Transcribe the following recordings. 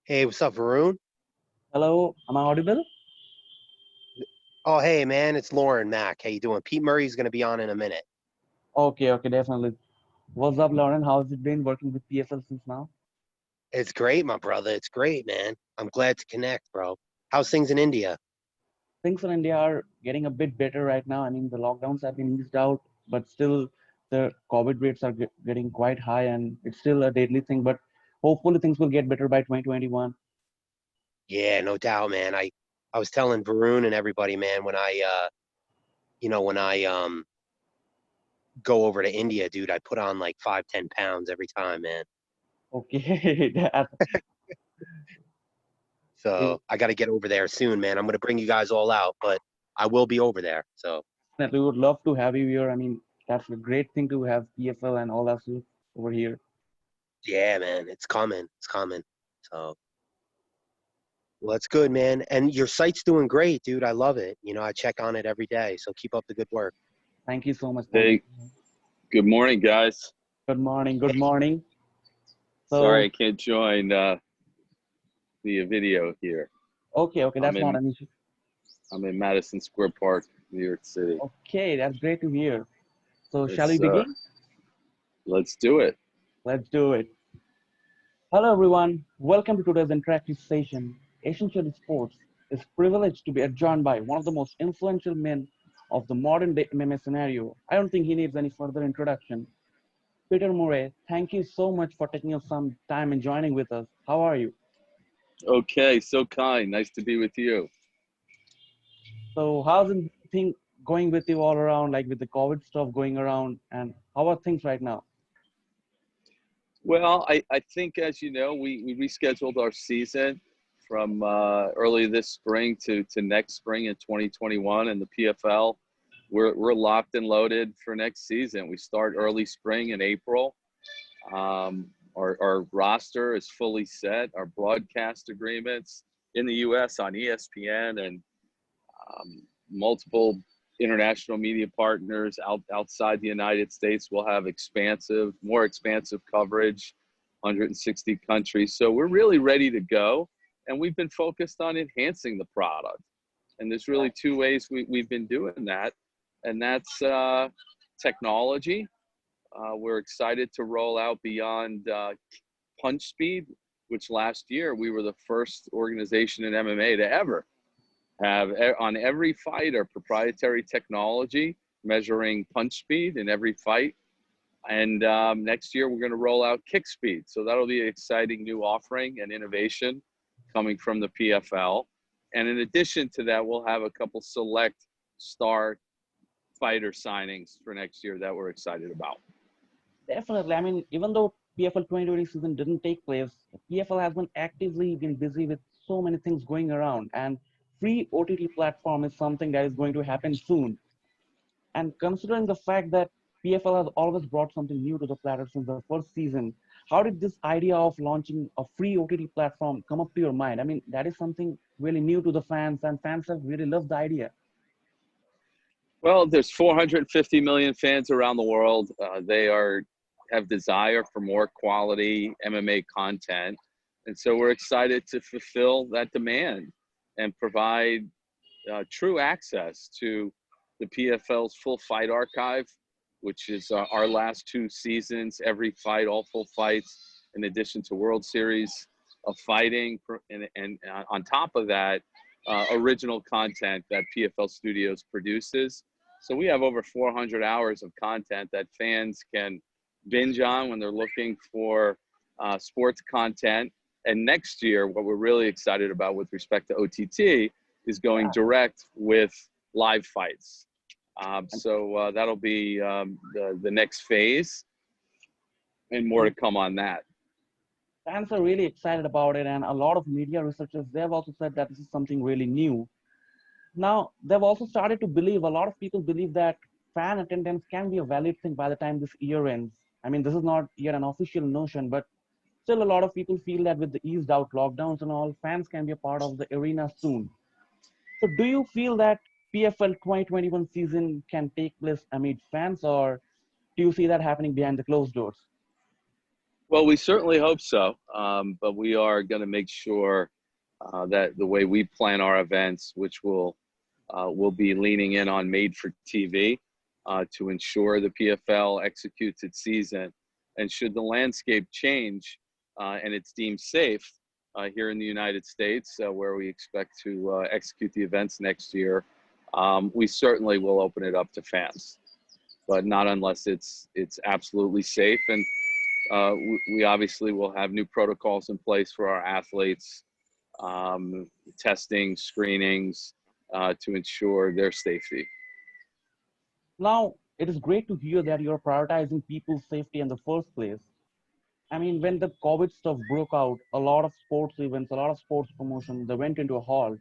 Hey, what's up, Varun? Hello, am I audible? Oh, hey, man, it's Lauren Mack. How you doing? Pete Murray's going to be on in a minute. Okay, definitely. What's up, Lauren? How's it been working with PFL since now? It's great, my brother. It's great, man. I'm glad to connect, bro. How's things in India? Things in India are getting a bit better right now. I mean, the lockdowns have been eased out, but still the COVID rates are getting quite high, and it's still a deadly thing. But hopefully things will get better by 2021. Yeah, no doubt, man. I was telling Varun and everybody, man, when I go over to India, dude, I put on like 5, 10 pounds every time, man. Okay, So I got to get over there soon, man. I'm going to bring you guys all out, but I will be over there. So definitely would love to have you here. I mean, that's a great thing to have PFL and all us over here. yeah, man, it's coming. It's coming. So. Well, that's good, man. And your site's doing great, dude. I love it. I check on it every day. So keep up the good work. Thank you so much. Hey, good morning, guys. Good morning. Good morning. Sorry So, I can't join the video here. okay, I'm that's not in an issue. I'm in Madison Square Park, New York City. Okay, that's great to hear. So, shall Yes, we sir. begin? Let's do it. Let's do it. Hello, everyone. Welcome to today's interactive session. Essentially Sports is privileged to be adjoined by one of the most influential men of the modern day MMA scenario. I don't think he needs any further introduction. Peter Murray, thank you so much for taking up some time and joining with us. How are you? Okay, so kind. Nice to be with you. So, how's everything going with you all around, like with the COVID stuff going around, and how are things right now? Well, I think, as you know, we rescheduled our season from early this spring to next spring in 2021, and the PFL, we're locked and loaded for next season. We start early spring in April. Our roster is fully set. Our broadcast agreements in the U.S. on ESPN and multiple international media partners outside the United States will have more expansive coverage, 160 countries. So we're really ready to go. And we've been focused on enhancing the product. And there's really two ways we've been doing that. And that's technology. We're excited to roll out beyond punch speed, which last year we were the first organization in MMA to ever have on every fighter proprietary technology measuring punch speed in every fight. And next year we're going to roll out kick speed. So that'll be an exciting new offering and innovation coming from the PFL. And in addition to that, we'll have a couple select star fighter signings for next year that we're excited about. Definitely. I mean, even though PFL 2020 season didn't take place, PFL has been actively been busy with so many things going around, and free OTT platform is something that is going to happen soon. And considering the fact that PFL has always brought something new to the platter since the first season, how did this idea of launching a free OTT platform come up to your mind? I mean, that is something really new to the fans, and fans have really loved the idea. Well, there's 450 million fans around the world. They have desire for more quality MMA content. And so we're excited to fulfill that demand and provide true access to the PFL's full fight archive, which is our last two seasons, every fight, all full fights, in addition to World Series of Fighting. And on top of that, original content that PFL Studios produces. So we have over 400 hours of content that fans can binge on when they're looking for sports content. And next year, what we're really excited about with respect to OTT is going direct with live fights. So that'll be the next phase, and more to come on that. Fans are really excited about it, and a lot of media researchers, they've also said that this is something really new. Now, they've also started to believe, a lot of people believe that fan attendance can be a valid thing by the time this year ends. I mean, this is not yet an official notion, but still a lot of people feel that with the eased out lockdowns and all, fans can be a part of the arena soon. So do you feel that PFL 2021 season can take place amid fans, or do you see that happening behind the closed doors? Well, we certainly hope so, but we are going to make sure that the way we plan our events, which will be leaning in on made for TV to ensure the PFL executes its season. And should the landscape change and it's deemed safe here in the United States, where we expect to execute the events next year, we certainly will open it up to fans, but not unless it's absolutely safe. And we obviously will have new protocols in place for our athletes, testing, screenings to ensure their safety. Now, it is great to hear that you're prioritizing people's safety in the first place. I mean, when the COVID stuff broke out, a lot of sports events, a lot of sports promotion, they went into a halt.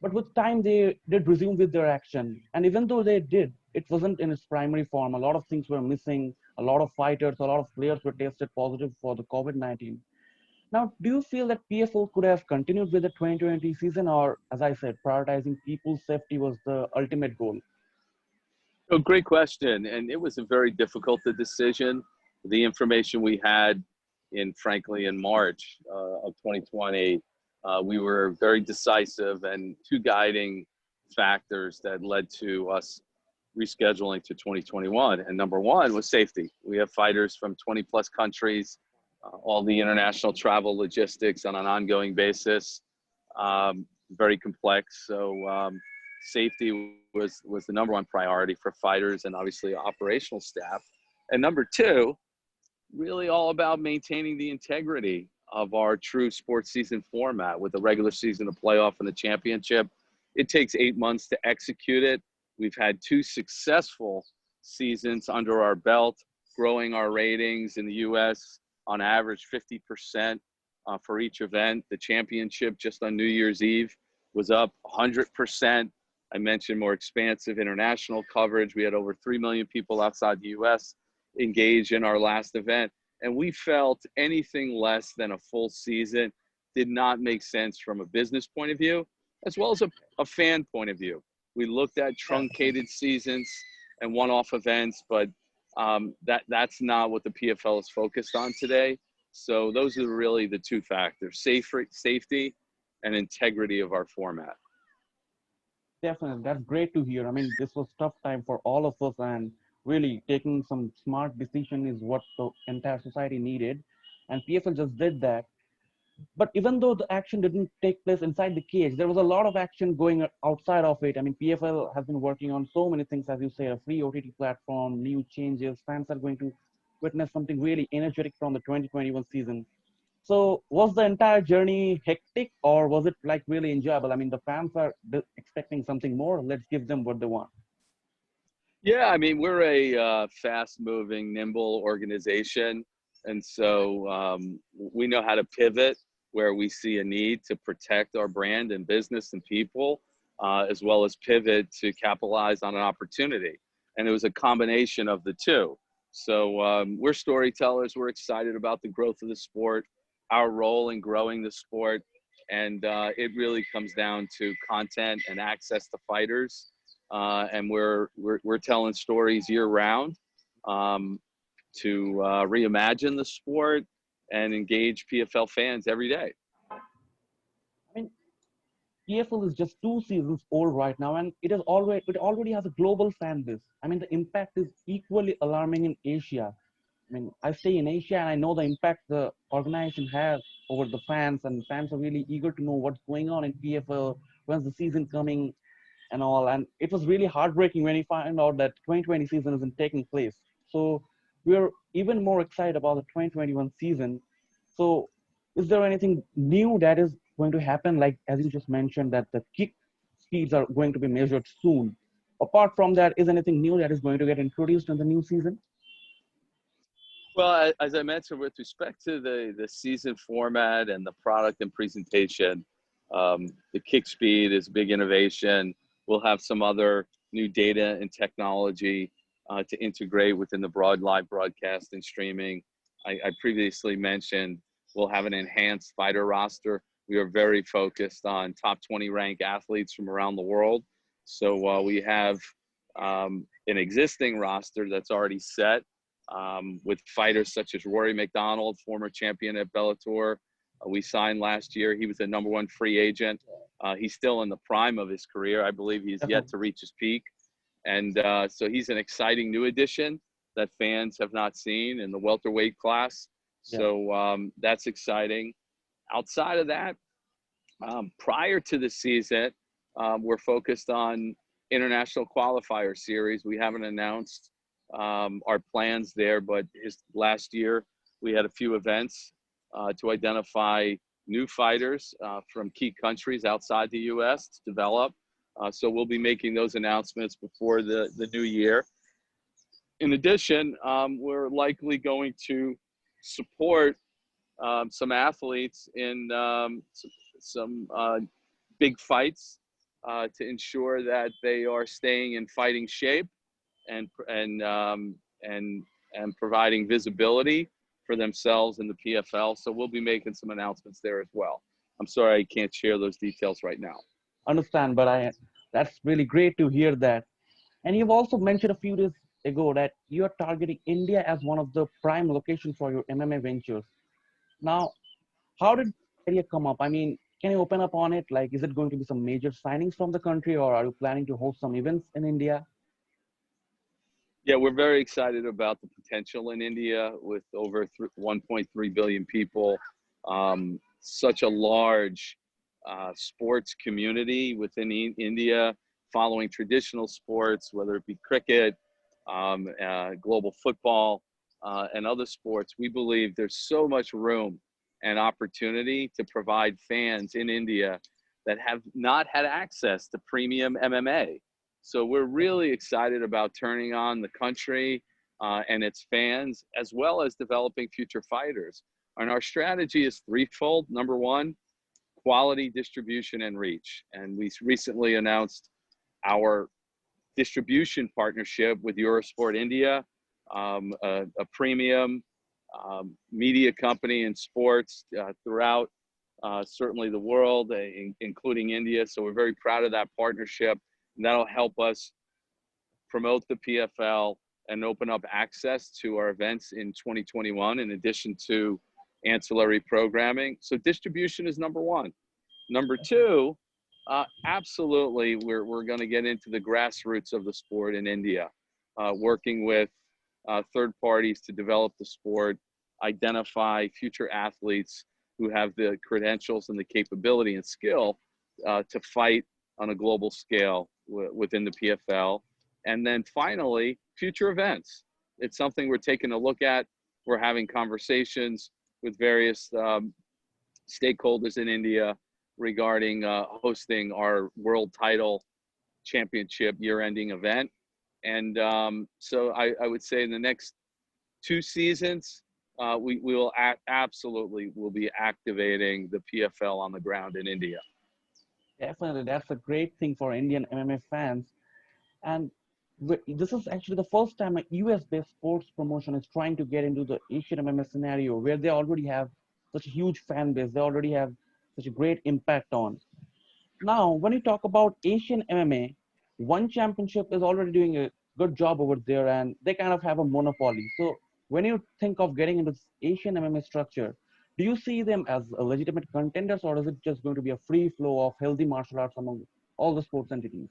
But with time, they did resume with their action. And even though they did, it wasn't in its primary form. A lot of things were missing. A lot of fighters, a lot of players were tested positive for the COVID-19. Now, do you feel that PFL could have continued with the 2020 season, or, as I said, prioritizing people's safety was the ultimate goal? Oh, great question. And it was a very difficult decision. The information we had frankly, in March of 2020, we were very decisive, and two guiding factors that led to us rescheduling to 2021. And number one was safety. We have fighters from 20 plus countries, all the international travel logistics on an ongoing basis, very complex. So safety was the number one priority for fighters and obviously operational staff. And number two, really all about maintaining the integrity of our true sports season format with the regular season, the playoff, and the championship. It takes 8 months to execute it. We've had 2 successful seasons under our belt, growing our ratings in the U.S. on average 50% for each event. The championship just on New Year's Eve was up 100%. I mentioned more expansive international coverage. We had over 3 million people outside the U.S. engage in our last event. And we felt anything less than a full season did not make sense from a business point of view, as well as a fan point of view. We looked at truncated seasons and one-off events, but that's not what the PFL is focused on today. So those are really the two factors: safety and integrity of our format. Definitely, that's great to hear. I mean, this was tough time for all of us, and really taking some smart decision is what the entire society needed, and PFL just did that. But even though the action didn't take place inside the cage, there was a lot of action going outside of it. I mean, PFL has been working on so many things, as you say, a free OTT platform, new changes. Fans are going to witness something really energetic from the 2021 season. So was the entire journey hectic, or was it like really enjoyable? I mean, the fans are expecting something more. Let's give them what they want. Yeah, I mean, we're a fast-moving, nimble organization. And so we know how to pivot where we see a need to protect our brand and business and people, as well as pivot to capitalize on an opportunity. And it was a combination of the two. So we're storytellers. We're excited about the growth of the sport, our role in growing the sport. And it really comes down to content and access to fighters. And we're telling stories year round to reimagine the sport and engage PFL fans every day. I mean, PFL is just 2 seasons old right now, and it already has a global fan base. I mean, the impact is equally alarming in Asia. I mean, I stay in Asia, and I know the impact the organization has over the fans, and fans are really eager to know what's going on in PFL, when's the season coming, and all. And it was really heartbreaking when you find out that 2020 season isn't taking place. So we're even more excited about the 2021 season. So is there anything new that is going to happen? Like, as you just mentioned, that the kick speeds are going to be measured soon. Apart from that, is anything new that is going to get introduced in the new season? Well, as I mentioned, with respect to the season format and the product and presentation, the kick speed is a big innovation. We'll have some other new data and technology to integrate within the broad live broadcast and streaming. I previously mentioned we'll have an enhanced fighter roster. We are very focused on top 20 ranked athletes from around the world. So we have an existing roster that's already set with fighters such as Rory McDonald, former champion at Bellator. We signed last year. He was the #1 free agent. He's still in the prime of his career. I believe he's yet to reach his peak. And so he's an exciting new addition that fans have not seen in the welterweight class. So that's exciting. Outside of that, prior to the season, we're focused on international qualifier series. We haven't announced our plans there, but last year we had a few events to identify new fighters from key countries outside the U.S. to develop. So we'll be making those announcements before the new year. In addition, we're likely going to support some athletes in some big fights to ensure that they are staying in fighting shape and providing visibility for themselves in the PFL. So we'll be making some announcements there as well. I'm sorry I can't share those details right now. Understand, but that's really great to hear that. And you've also mentioned a few days ago that you're targeting India as one of the prime locations for your MMA ventures. Now, how did the idea come up? I mean, can you open up on it? Like, is it going to be some major signings from the country, or are you planning to host some events in India? Yeah, we're very excited about the potential in India with over 1.3 billion people. Such a large sports community within India, following traditional sports, whether it be cricket, global football, and other sports. We believe there's so much room and opportunity to provide fans in India that have not had access to premium MMA. So we're really excited about turning on the country and its fans, as well as developing future fighters. And our strategy is threefold. Number one, quality, distribution, and reach. And we recently announced our distribution partnership with Eurosport India, a premium media company in sports throughout certainly the world, including India. So we're very proud of that partnership. And that'll help us promote the PFL and open up access to our events in 2021, in addition to ancillary programming. So distribution is number one. Number two, absolutely, we're going to get into the grassroots of the sport in India, working with third parties to develop the sport, identify future athletes who have the credentials and the capability and skill to fight on a global scale within the PFL. And then finally, future events. It's something we're taking a look at. We're having conversations with various stakeholders in India regarding hosting our world title championship year-ending event. And so I would say in the next 2 seasons, we will absolutely will be activating the PFL on the ground in India. Definitely, that's a great thing for Indian MMA fans. And this is actually the first time a US-based sports promotion is trying to get into the Asian MMA scenario, where they already have such a huge fan base, they already have such a great impact on. Now, when you talk about Asian MMA, one championship is already doing a good job over there, and they kind of have a monopoly. So when you think of getting into this Asian MMA structure, do you see them as a legitimate contenders, or is it just going to be a free flow of healthy martial arts among all the sports entities?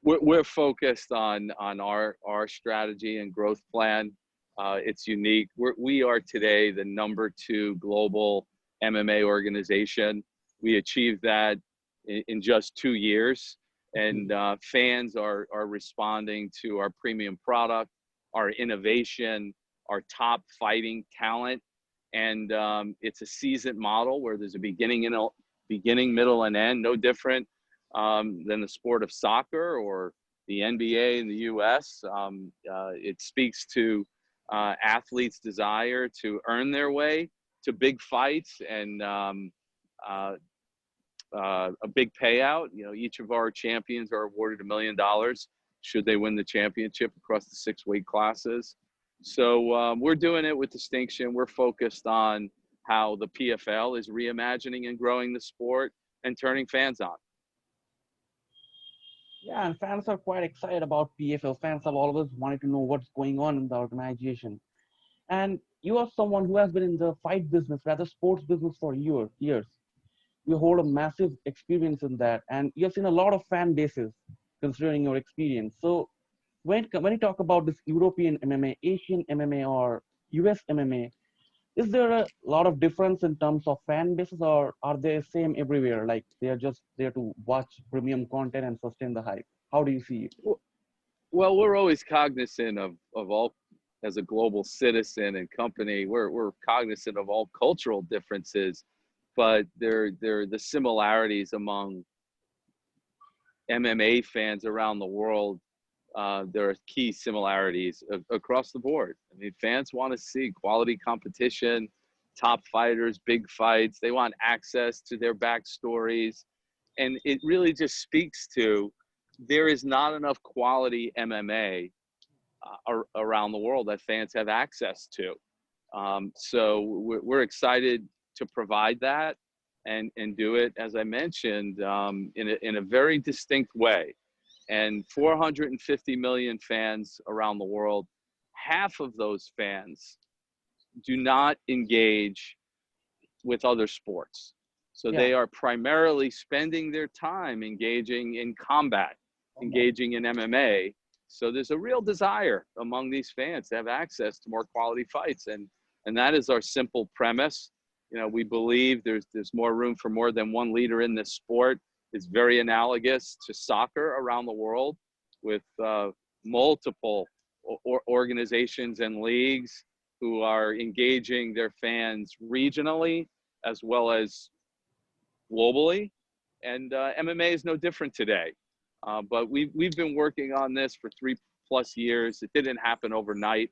We're focused on our strategy and growth plan. It's unique. We are today the #2 global MMA organization. We achieved that in just 2 years, and fans are responding to our premium product, our innovation, our top fighting talent, and it's a seasoned model where there's a beginning, middle, and end. No different than the sport of soccer or the NBA in the U.S. It speaks to athletes' desire to earn their way to big fights and a big payout. You know, each of our champions are awarded $1 million should they win the championship across the 6 weight classes. So we're doing it with distinction. We're focused on how the PFL is reimagining and growing the sport and turning fans on. Yeah, and fans are quite excited about PFL. Fans have always wanted to know what's going on in the organization. And you are someone who has been in the fight business, rather sports business for years. You hold a massive experience in that, and you have seen a lot of fan bases considering your experience. So when you talk about this European MMA, Asian MMA, or US MMA, is there a lot of difference in terms of fan bases, or are they same everywhere? Like they are just there to watch premium content and sustain the hype? How do you see it? Well, we're always cognizant of all, as a global citizen and company, we're cognizant of all cultural differences, but they're the similarities among MMA fans around the world. There are key similarities across the board. I mean, fans want to see quality competition, top fighters, big fights. They want access to their backstories. And it really just speaks to, there is not enough quality MMA around the world that fans have access to. So we're excited to provide that and do it, as I mentioned, in a very distinct way. And 450 million fans around the world, half of those fans do not engage with other sports. So Yeah. they are primarily spending their time engaging in combat, engaging in MMA. So there's a real desire among these fans to have access to more quality fights. And that is our simple premise. You know, we believe there's more room for more than one leader in this sport. It's very analogous to soccer around the world, with multiple organizations and leagues who are engaging their fans regionally as well as globally. And MMA is no different today. But we've been working on this for 3+ years. It didn't happen overnight.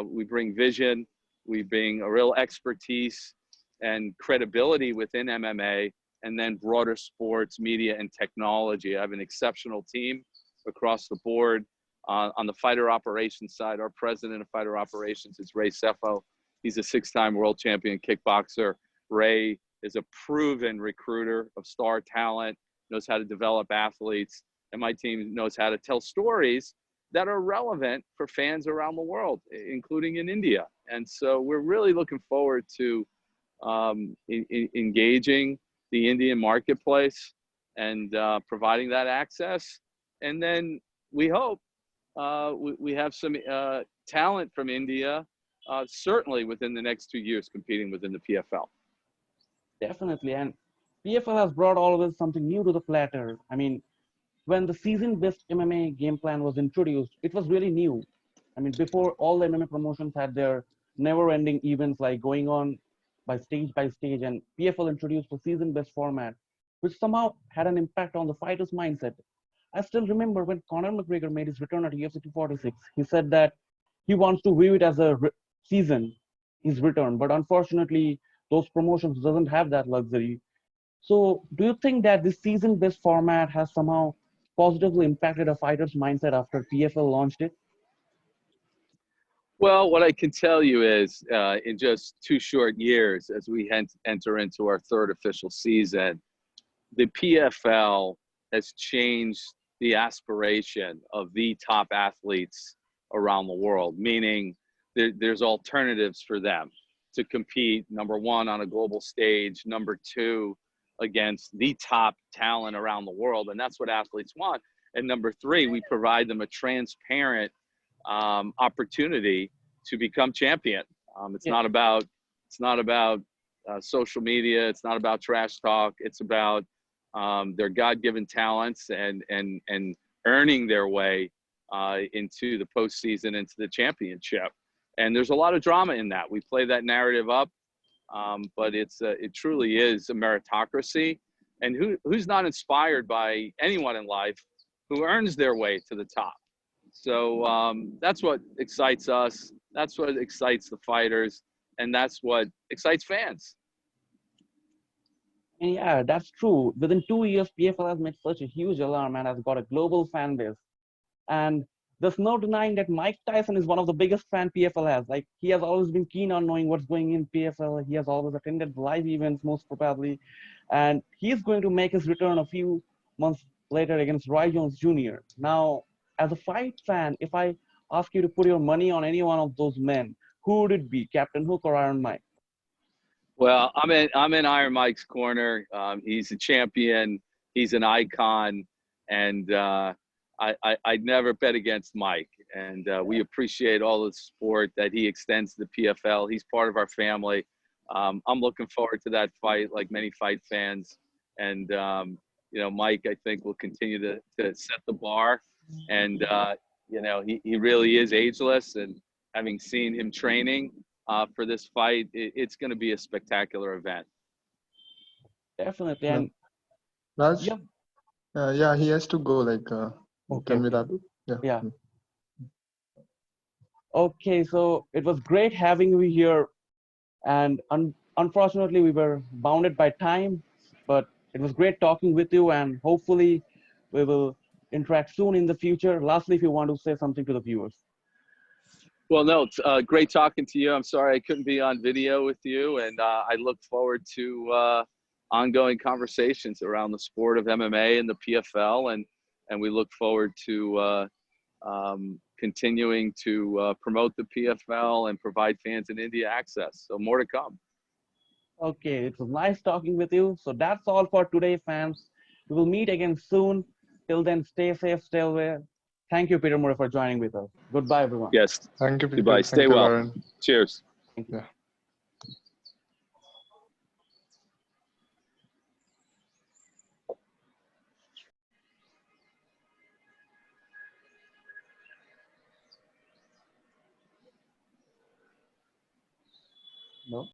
We bring vision, we bring a real expertise and credibility within MMA, and then broader sports, media, and technology. I have an exceptional team across the board. On the fighter operations side, our president of fighter operations is Ray Sefo. He's a 6-time world champion kickboxer. Ray is a proven recruiter of star talent, knows how to develop athletes, and my team knows how to tell stories that are relevant for fans around the world, including in India. And so we're really looking forward to engaging the Indian marketplace and providing that access. And then we hope we have some talent from India, certainly within the next 2 years, competing within the PFL. Definitely. And PFL has brought always something new to the platter. I mean, when the season-based MMA game plan was introduced, it was really new. I mean, before, all the MMA promotions had their never-ending events like going on by stage, and PFL introduced a season-based format, which somehow had an impact on the fighter's mindset. I still remember when Conor McGregor made his return at UFC 246, he said that he wants to view it as a season, his return. But unfortunately, those promotions doesn't have that luxury. So do you think that this season-based format has somehow positively impacted a fighter's mindset after PFL launched it? Well, what I can tell you is in just 2 short years, as we enter into our 3rd official season, the PFL has changed the aspiration of the top athletes around the world, meaning there's alternatives for them to compete, number one, on a global stage, number two, against the top talent around the world. And that's what athletes want. And number three, we provide them a transparent opportunity to become champion. It's not about social media. It's not about trash talk. It's about their God-given talents and earning their way into the postseason, into the championship. And there's a lot of drama in that. We play that narrative up, but it truly is a meritocracy. And who's not inspired by anyone in life who earns their way to the top? So that's what excites us. That's what excites the fighters. And that's what excites fans. And yeah, that's true. Within 2 years, PFL has made such a huge alarm and has got a global fan base. And there's no denying that Mike Tyson is one of the biggest fan PFL has. Like, he has always been keen on knowing what's going in PFL. He has always attended live events, most probably, and he's going to make his return a few months later against Roy Jones Jr. Now, as a fight fan, if I ask you to put your money on any one of those men, who would it be, Captain Hook or Iron Mike? Well, I'm in Iron Mike's corner. He's a champion. He's an icon, and I'd never bet against Mike. And we appreciate all the support that he extends to the PFL. He's part of our family. I'm looking forward to that fight, like many fight fans. And you know, Mike, I think, will continue to set the bar. And you know, he really is ageless. And having seen him training for this fight, it's going to be a spectacular event. Definitely. Yeah. And Raj, yeah, yeah, he has to go. Like, okay. can we wrap it? Yeah. Yeah. Okay, so it was great having you here. And unfortunately, we were bounded by time, but it was great talking with you. And hopefully, we will interact soon in the future. Lastly, if you want to say something to the viewers. Well, no, it's great talking to you. I'm sorry I couldn't be on video with you, and I look forward to ongoing conversations around the sport of MMA and the PFL, and we look forward to continuing to promote the PFL and provide fans in India access. So more to come. Okay, it was nice talking with you. So that's all for today, fans. We will meet again soon. Till then, stay safe, stay aware. Thank you, Peter Murray, for joining with us. Goodbye, everyone. Yes. Thank you, Peter. Goodbye. Thank Stay you, well. Lauren. Cheers. Yeah. No?